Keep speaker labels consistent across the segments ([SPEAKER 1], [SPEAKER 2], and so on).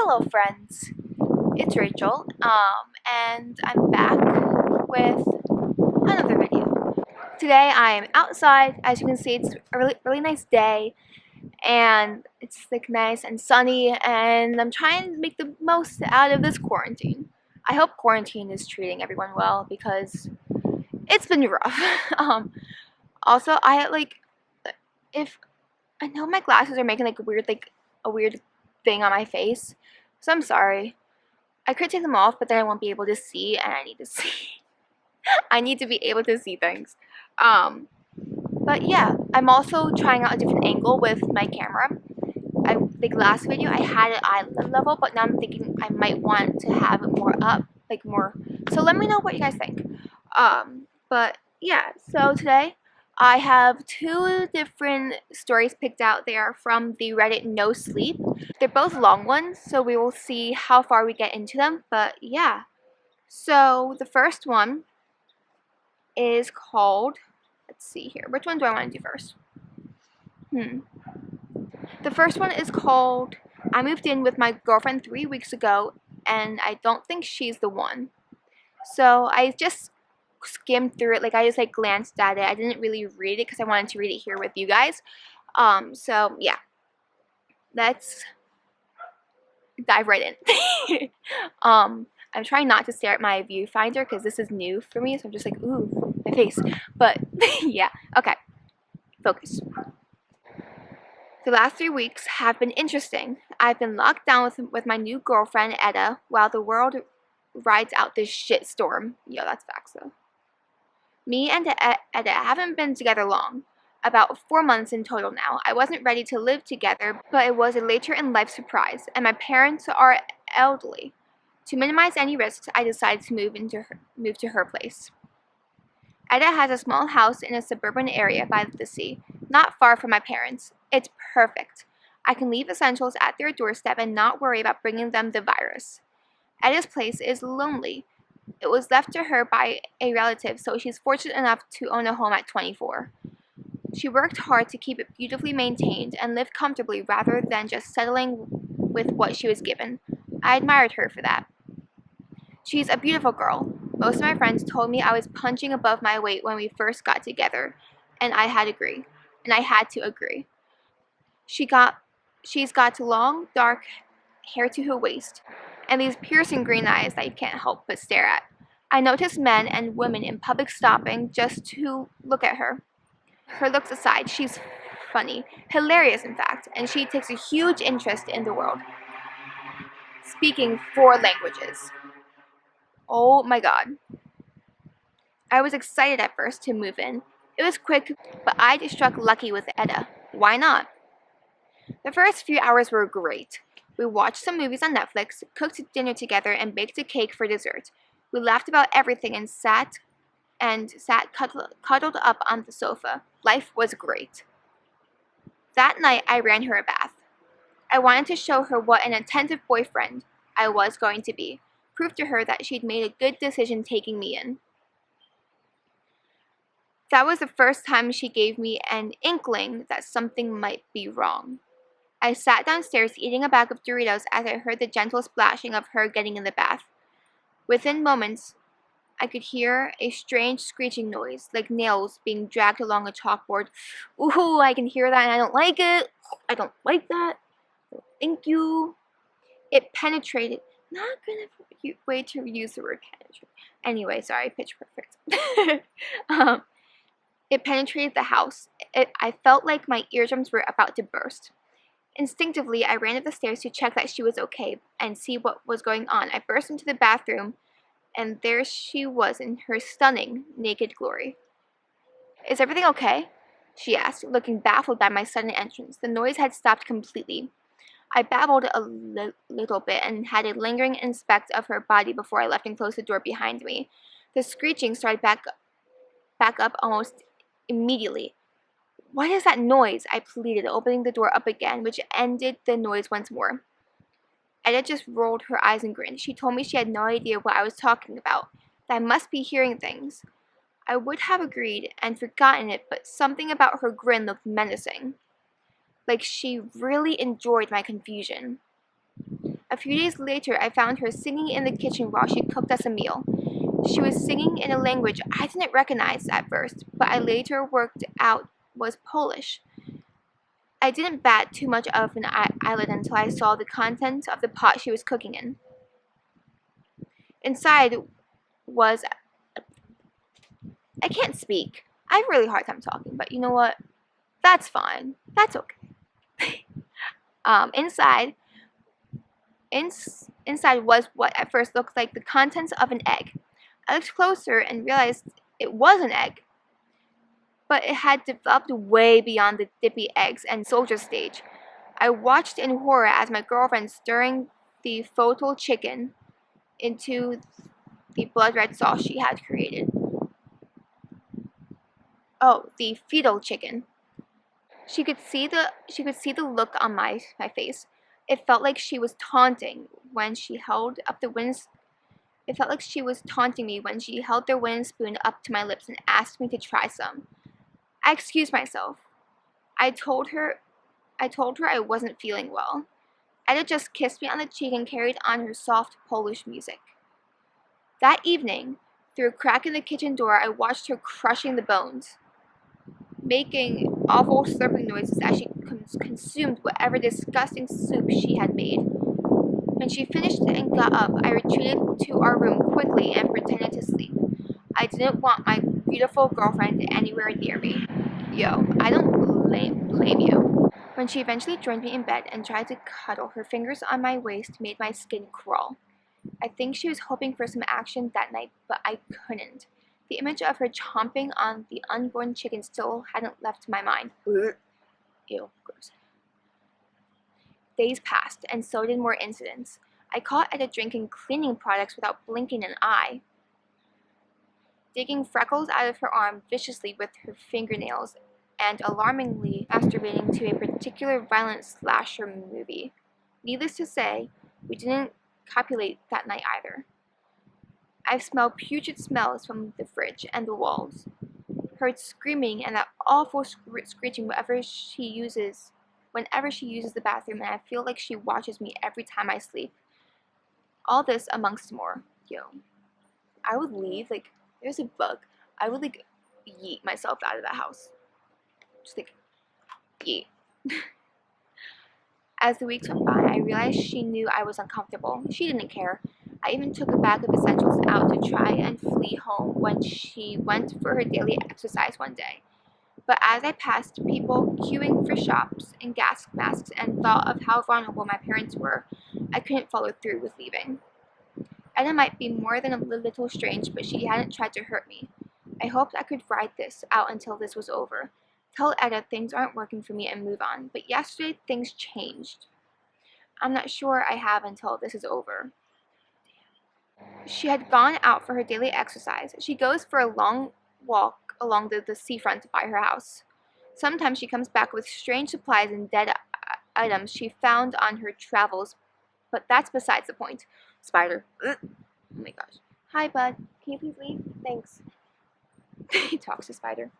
[SPEAKER 1] Hello friends, it's Rachel, and I'm back with another video. Today I am outside. As you can see, it's a really nice day, and it's like nice and sunny, and I'm trying to make the most out of this quarantine. I hope quarantine is treating everyone well because it's been rough. Also, if I know my glasses are making a weird thing on my face, so I'm sorry. I could take them off, but then I won't be able to see, and I need to see. I need to be able to see things. But yeah, I'm also trying out a different angle with my camera. Like last video, I had it eye level, but now I'm thinking I might want to have it more up, like more. So let me know what you guys think. But yeah, so today I have two different stories picked out there from the Reddit No Sleep. They're both long ones, so we will see how far we get into them. But yeah, so the first one is called, let's see here, which one do I want to do first? The first one is called, I moved in with my girlfriend 3 weeks ago, and I don't think she's the one. So I just skimmed through it, I just glanced at it. I didn't really read it because I wanted to read it here with you guys. So yeah, let's dive right in. I'm trying not to stare at my viewfinder because this is new for me, so I'm just like, ooh, my face. But yeah, okay, focus. The last 3 weeks have been interesting. I've been locked down with my new girlfriend, Etta, while the world rides out this shit storm. Yo, that's facts though. Me and Etta haven't been together long. About 4 months in total now. I wasn't ready to live together, but it was a later in life surprise, and my parents are elderly. To minimize any risks, I decided to move to her place. Etta has a small house in a suburban area by the sea, not far from my parents. It's perfect. I can leave essentials at their doorstep and not worry about bringing them the virus. Etta's place is lonely. It was left to her by a relative, so she's fortunate enough to own a home at 24. She worked hard to keep it beautifully maintained and lived comfortably rather than just settling with what she was given. I admired her for that. She's a beautiful girl. Most of my friends told me I was punching above my weight when we first got together, and I had to agree. She's got long, dark hair to her waist, and these piercing green eyes that you can't help but stare at. I noticed men and women in public stopping just to look at her. Her looks aside, she's funny, hilarious in fact, and she takes a huge interest in the world. Speaking 4 languages. Oh my god. I was excited at first to move in. It was quick, but I just struck lucky with Etta. Why not? The first few hours were great. We watched some movies on Netflix, cooked dinner together, and baked a cake for dessert. We laughed about everything and sat cuddled up on the sofa. Life was great. That night, I ran her a bath. I wanted to show her what an attentive boyfriend I was going to be, prove to her that she'd made a good decision taking me in. That was the first time she gave me an inkling that something might be wrong. I sat downstairs eating a bag of Doritos as I heard the gentle splashing of her getting in the bath. Within moments, I could hear a strange screeching noise, like nails being dragged along a chalkboard. Ooh, I can hear that and I don't like it. I don't like that. Thank you. It penetrated. Not gonna wait to use the word penetrate. Anyway, sorry, pitch perfect. It penetrated the house. I felt like my eardrums were about to burst. Instinctively, I ran up the stairs to check that she was okay and see what was going on. I burst into the bathroom, and there she was in her stunning, naked glory. Is everything okay? She asked, looking baffled by my sudden entrance. The noise had stopped completely. I babbled a little bit and had a lingering inspect of her body before I left and closed the door behind me. The screeching started back up almost immediately. What is that noise? I pleaded, opening the door up again, which ended the noise once more. Etta just rolled her eyes and grinned. She told me she had no idea what I was talking about, that I must be hearing things. I would have agreed and forgotten it, but something about her grin looked menacing. Like she really enjoyed my confusion. A few days later, I found her singing in the kitchen while she cooked us a meal. She was singing in a language I didn't recognize at first, but I later worked out was Polish. I didn't bat too much of an eyelid until I saw the contents of the pot she was cooking in. Inside was I can't speak. I have a really hard time talking, but you know what? That's fine. That's okay. Inside was what at first looked like the contents of an egg. I looked closer and realized it was an egg, but it had developed way beyond the dippy eggs and soldier stage. I watched in horror as my girlfriend stirring the fotal chicken into the blood red sauce she had created. Oh, the fetal chicken. She could see the look on my face. It felt like she was taunting when she held up the wooden. It felt like she was taunting me when she held the wooden spoon up to my lips and asked me to try some. I excused myself. I told her I wasn't feeling well. Eda just kissed me on the cheek and carried on her soft Polish music. That evening, through a crack in the kitchen door, I watched her crushing the bones, making awful slurping noises as she consumed whatever disgusting soup she had made. When she finished and got up, I retreated to our room quickly and pretended to sleep. I didn't want my beautiful girlfriend anywhere near me. Yo, I don't blame you. When she eventually joined me in bed and tried to cuddle, her fingers on my waist made my skin crawl. I think she was hoping for some action that night, but I couldn't. The image of her chomping on the unborn chicken still hadn't left my mind. Ew, gross. Days passed, and so did more incidents. I caught Eda drinking cleaning products without blinking an eye, digging freckles out of her arm viciously with her fingernails, and alarmingly masturbating to a particular violent slasher movie. Needless to say, we didn't copulate that night either. I've smelled putrid smells from the fridge and the walls, heard screaming and that awful screeching whenever she uses the bathroom, and I feel like she watches me every time I sleep. All this amongst more. Yo, I would leave, like, there's a bug. I would, like, yeet myself out of that house. Just, like, yeet. As the weeks went by, I realized she knew I was uncomfortable. She didn't care. I even took a bag of essentials out to try and flee home when she went for her daily exercise one day. But as I passed people queuing for shops and gas masks and thought of how vulnerable my parents were, I couldn't follow through with leaving. Eda might be more than a little strange, but she hadn't tried to hurt me. I hoped I could ride this out until this was over. Tell Eda things aren't working for me and move on, but yesterday things changed. I'm not sure I have until this is over. She had gone out for her daily exercise. She goes for a long walk along the seafront by her house. Sometimes she comes back with strange supplies and dead items she found on her travels, but that's besides the point. Spider. Ugh. Oh my gosh. Hi, bud. Can you please leave? Thanks. He talks to Spider.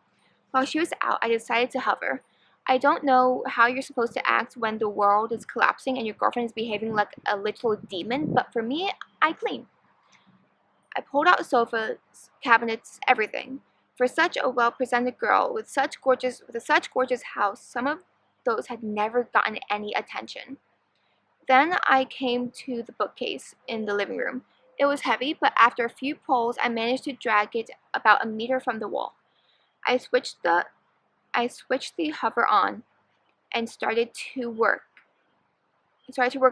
[SPEAKER 1] While she was out, I decided to hover. I don't know how you're supposed to act when the world is collapsing and your girlfriend is behaving like a little demon, but for me, I clean. I pulled out sofas, cabinets, everything. For such a well-presented girl with a such gorgeous house, some of those had never gotten any attention. Then I came to the bookcase in the living room. It was heavy, but after a few pulls, I managed to drag it about a meter from the wall. I switched the hover on and started to work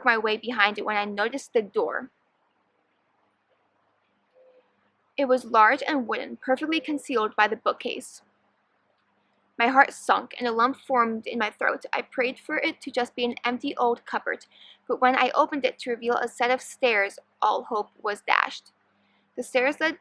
[SPEAKER 1] my way behind it when I noticed the door. It was large and wooden, perfectly concealed by the bookcase. My heart sunk, and a lump formed in my throat. I prayed for it to just be an empty old cupboard, but when I opened it to reveal a set of stairs, all hope was dashed. The stairs led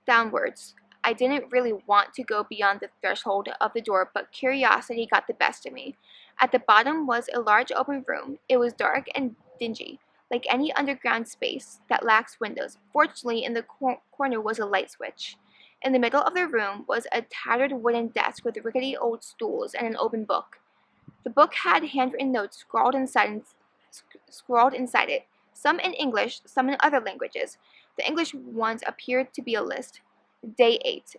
[SPEAKER 1] downwards. I didn't really want to go beyond the threshold of the door, but curiosity got the best of me. At the bottom was a large open room. It was dark and dingy, like any underground space that lacks windows. Fortunately, in the corner was a light switch. In the middle of the room was a tattered wooden desk with rickety old stools and an open book. The book had handwritten notes scrawled inside it, some in English, some in other languages. The English ones appeared to be a list. Day 8,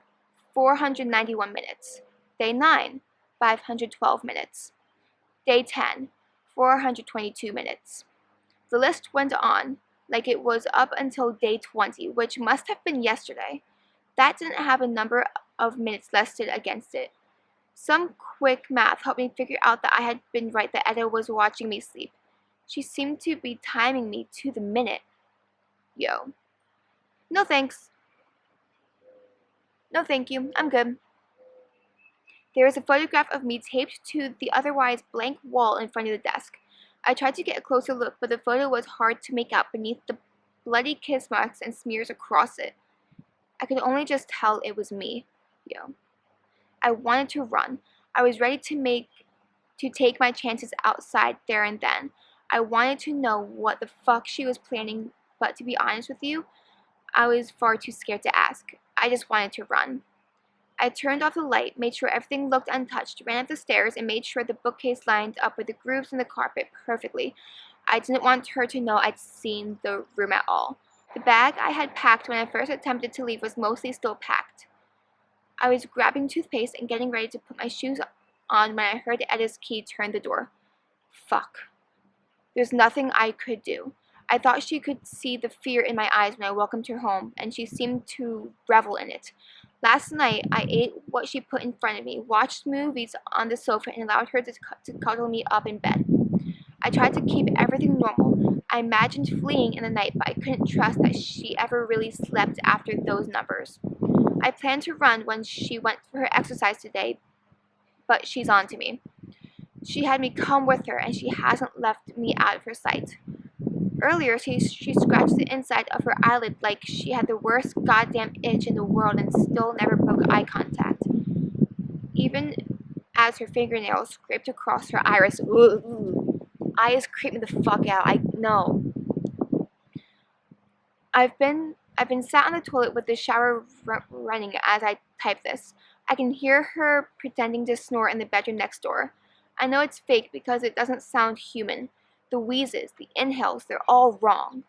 [SPEAKER 1] 491 minutes. Day 9, 512 minutes. Day 10, 422 minutes. The list went on, like it was up until day 20, which must have been yesterday. That didn't have a number of minutes listed against it. Some quick math helped me figure out that I had been right, that Etta was watching me sleep. She seemed to be timing me to the minute. Yo. No thanks. No thank you, I'm good. There is a photograph of me taped to the otherwise blank wall in front of the desk. I tried to get a closer look, but the photo was hard to make out beneath the bloody kiss marks and smears across it. I could only just tell it was me. Yo. I wanted to run. I was ready to take my chances outside there and then. I wanted to know what the fuck she was planning, but to be honest with you, I was far too scared to ask. I just wanted to run. I turned off the light, made sure everything looked untouched, ran up the stairs, and made sure the bookcase lined up with the grooves in the carpet perfectly. I didn't want her to know I'd seen the room at all. The bag I had packed when I first attempted to leave was mostly still packed. I was grabbing toothpaste and getting ready to put my shoes on when I heard Etta's key turn the door. Fuck. There's nothing I could do. I thought she could see the fear in my eyes when I welcomed her home, and she seemed to revel in it. Last night, I ate what she put in front of me, watched movies on the sofa, and allowed her to cuddle me up in bed. I tried to keep everything normal. I imagined fleeing in the night, but I couldn't trust that she ever really slept after those numbers. I planned to run when she went for her exercise today, but she's on to me. She had me come with her, and she hasn't left me out of her sight. Earlier, she scratched the inside of her eyelid like she had the worst goddamn itch in the world and still never broke eye contact. Even as her fingernails scraped across her iris. Eyes creep me the fuck out. I know. I've been sat on the toilet with the shower running as I type this. I can hear her pretending to snore in the bedroom next door. I know it's fake because it doesn't sound human. The wheezes, the inhales, they're all wrong.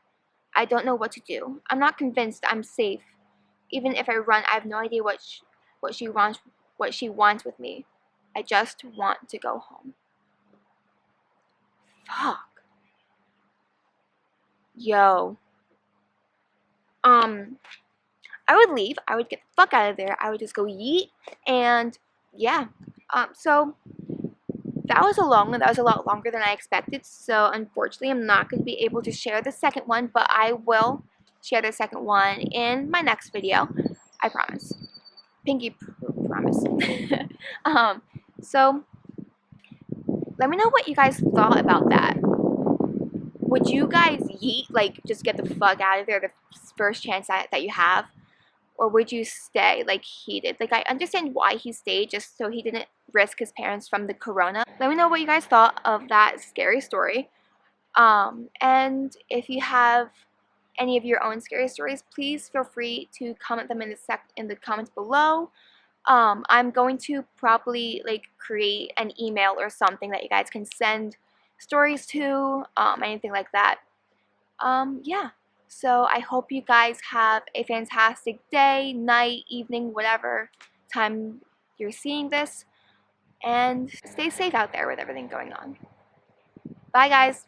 [SPEAKER 1] I don't know what to do. I'm not convinced I'm safe. Even if I run, I have no idea what she wants with me. I just want to go home. Fuck. Yo. I would leave. I would get the fuck out of there. I would just go yeet. And yeah. So that was a long one. That was a lot longer than I expected. So unfortunately, I'm not going to be able to share the second one, but I will share the second one in my next video. I promise. Pinky promise. So let me know what you guys thought about that. Would you guys yeet, like, just get the fuck out of there the first chance that you have? Or would you stay like he did? Like, I understand why he stayed, just so he didn't risk his parents from the corona. Let me know what you guys thought of that scary story. And if you have any of your own scary stories, please feel free to comment them in the comments below. I'm going to probably like create an email or something that you guys can send stories to, anything like that. Yeah. So I hope you guys have a fantastic day, night, evening, whatever time you're seeing this. And stay safe out there with everything going on. Bye, guys.